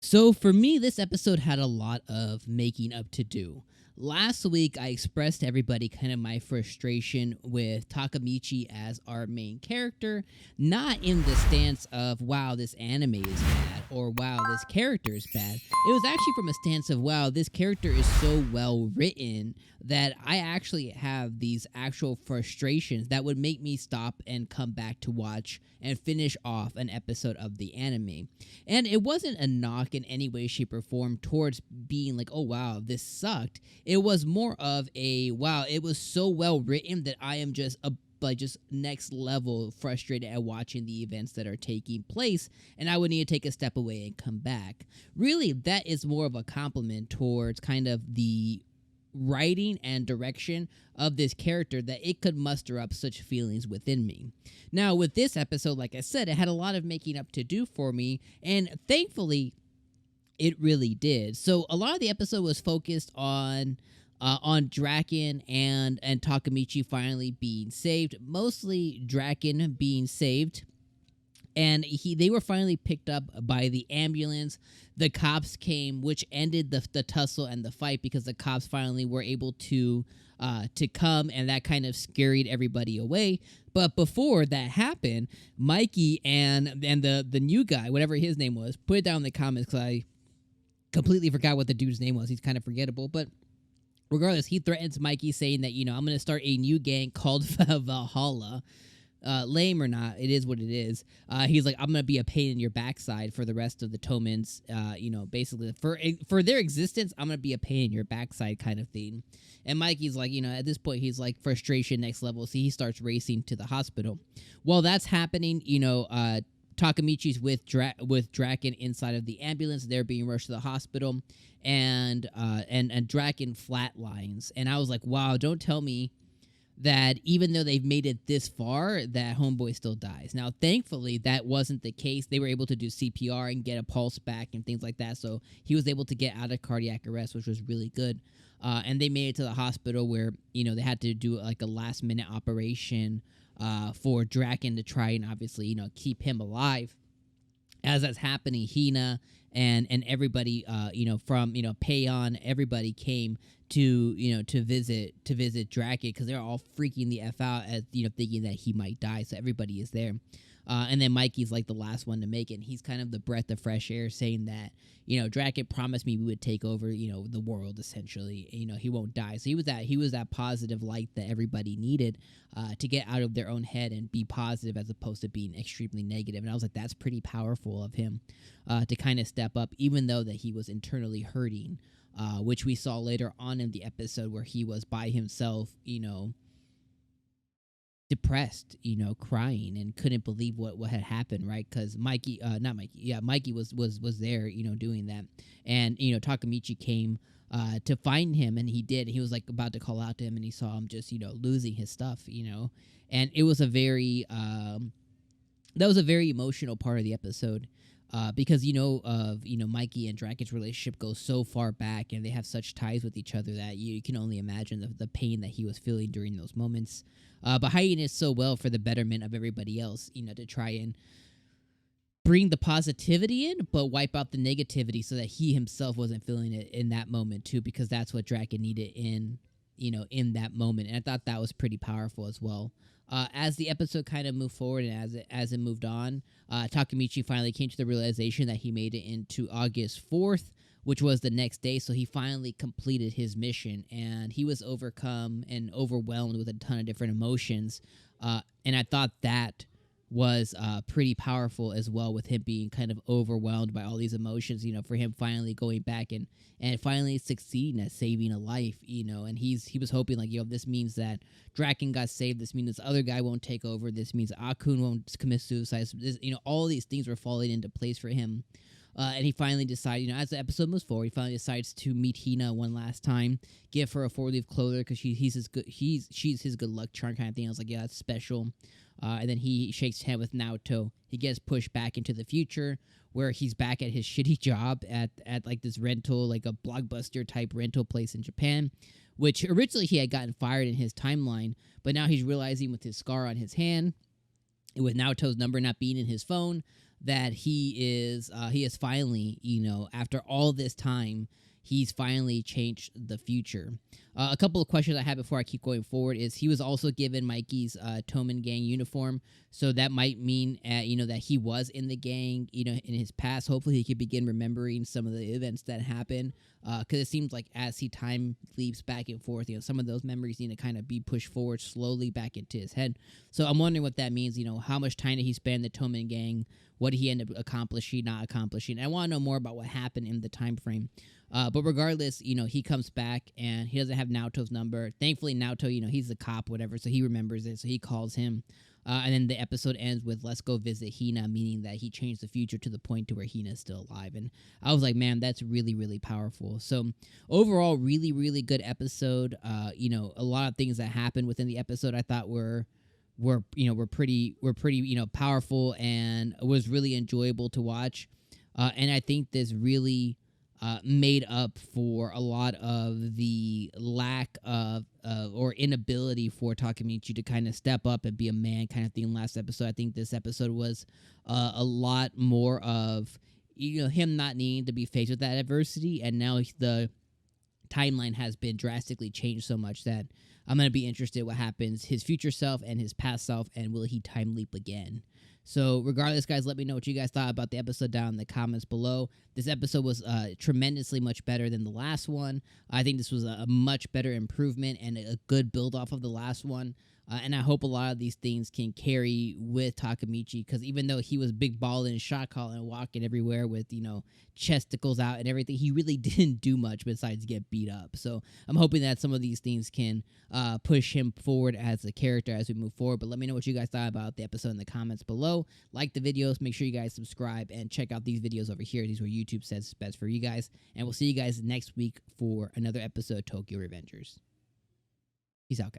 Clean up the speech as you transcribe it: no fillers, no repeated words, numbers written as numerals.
So for me, this episode had a lot of making up to do. Last week, I expressed to everybody kind of my frustration with Takemichi as our main character, not in the stance of, wow, this anime is bad, or wow, this character is bad. It was actually from a stance of, wow, this character is so well written that I actually have these actual frustrations that would make me stop and come back to watch and finish off an episode of the anime. And it wasn't a knock in any way, shape, or form towards being like, oh, wow, this sucked. It was more of a, wow, it was so well written that I am just just next level frustrated at watching the events that are taking place, and I would need to take a step away and come back. Really, that is more of a compliment towards kind of the writing and direction of this character, that it could muster up such feelings within me. Now, with this episode, like I said, it had a lot of making up to do for me, and thankfully, it really did. So a lot of the episode was focused on Draken and Takemichi finally being saved. Mostly Draken being saved, and they were finally picked up by the ambulance. The cops came, which ended the tussle and the fight, because the cops finally were able to come, and that kind of scared everybody away. But before that happened, Mikey and the new guy, whatever his name was, put it down in the comments because I completely forgot what the dude's name was. He's kind of forgettable, but regardless, he threatens Mikey, saying that, I'm going to start a new gang called Valhalla. Lame or not, it is what it is. He's like, I'm going to be a pain in your backside for the rest of the Tomans. Basically, for their existence, I'm going to be a pain in your backside kind of thing. And Mikey's like, at this point, he's like, frustration next level. So he starts racing to the hospital. While that's happening, Takemichi's with Draken inside of the ambulance. They're being rushed to the hospital, and Draken flatlines. And I was like, wow, don't tell me that even though they've made it this far, that homeboy still dies. Now, thankfully, that wasn't the case. They were able to do CPR and get a pulse back and things like that, so he was able to get out of cardiac arrest, which was really good. And they made it to the hospital where, they had to do like a last-minute operation for Draken to try and obviously, keep him alive. As that's happening, Hina and everybody, from Payon, everybody came to visit Draken, because they're all freaking the F out as thinking that he might die. So everybody is there. And then Mikey's like the last one to make it. And he's kind of the breath of fresh air, saying that, Draken promised me we would take over, the world essentially. He won't die. So he was that positive light that everybody needed to get out of their own head and be positive, as opposed to being extremely negative. And I was like, that's pretty powerful of him to kind of step up, even though that he was internally hurting, which we saw later on in the episode where he was by himself, depressed, crying and couldn't believe what had happened, right? Because Mikey was there, doing that. And, Takemichi came to find him, and he did. He was like about to call out to him, and he saw him just, losing his stuff, and it was a very, that was a very emotional part of the episode. Because Mikey and Draken's relationship goes so far back, and they have such ties with each other that you can only imagine the pain that he was feeling during those moments. But hiding it so well for the betterment of everybody else, to try and bring the positivity in, but wipe out the negativity, so that he himself wasn't feeling it in that moment too, because that's what Draken needed in that moment. And I thought that was pretty powerful as well. As the episode kind of moved forward, and as it moved on, Takemichi finally came to the realization that he made it into August 4th, which was the next day. So he finally completed his mission, and he was overcome and overwhelmed with a ton of different emotions. And I thought that was pretty powerful as well, with him being kind of overwhelmed by all these emotions, for him finally going back and finally succeeding at saving a life, and he was hoping like, this means that Draken got saved. This means this other guy won't take over. This means 𝐒𝐡𝐚 won't commit suicide. So this, all these things were falling into place for him. And he finally decided, as the episode moves forward, he finally decides to meet Hina one last time, give her a 4-leaf clover, because she's his good luck charm kind of thing. I was like, yeah, that's special. And then he shakes hands with Naoto. He gets pushed back into the future, where he's back at his shitty job at like this rental, like a Blockbuster type rental place in Japan, which originally he had gotten fired in his timeline, but now he's realizing with his scar on his hand, with Naoto's number not being in his phone, that he is finally, after all this time, he's finally changed the future. A couple of questions I had before I keep going forward is he was also given Mikey's Toman gang uniform, so that might mean that he was in the gang, in his past. Hopefully, he could begin remembering some of the events that happened, because it seems like as he time leaps back and forth, some of those memories need to kind of be pushed forward slowly back into his head. So I'm wondering what that means. How much time did he spend in the Toman gang? What did he end up accomplishing, not accomplishing? I want to know more about what happened in the time frame. But regardless, he comes back and he doesn't have Naoto's number. Thankfully, Naoto, he's a cop, whatever, so he remembers it. So he calls him. And then the episode ends with "Let's go visit Hina," meaning that he changed the future to the point to where Hina's still alive. And I was like, man, that's really, really powerful. So overall, really, really good episode. A lot of things that happened within the episode I thought were pretty powerful, and was really enjoyable to watch. And I think this really made up for a lot of the lack of or inability for Takemichi to kind of step up and be a man kind of thing last episode. I think this episode was a lot more of him not needing to be faced with that adversity, and now the timeline has been drastically changed so much that I'm going to be interested what happens, his future self and his past self, and will he time leap again? So regardless, guys, let me know what you guys thought about the episode down in the comments below. This episode was tremendously much better than the last one. I think this was a much better improvement and a good build off of the last one. And I hope a lot of these things can carry with Takemichi, because even though he was big balling and shot calling and walking everywhere with, chesticles out and everything, he really didn't do much besides get beat up. So I'm hoping that some of these things can push him forward as a character as we move forward. But let me know what you guys thought about the episode in the comments below. Like the videos, make sure you guys subscribe, and check out these videos over here. These are YouTube says is best for you guys. And we'll see you guys next week for another episode of Tokyo Revengers. Peace out, guys.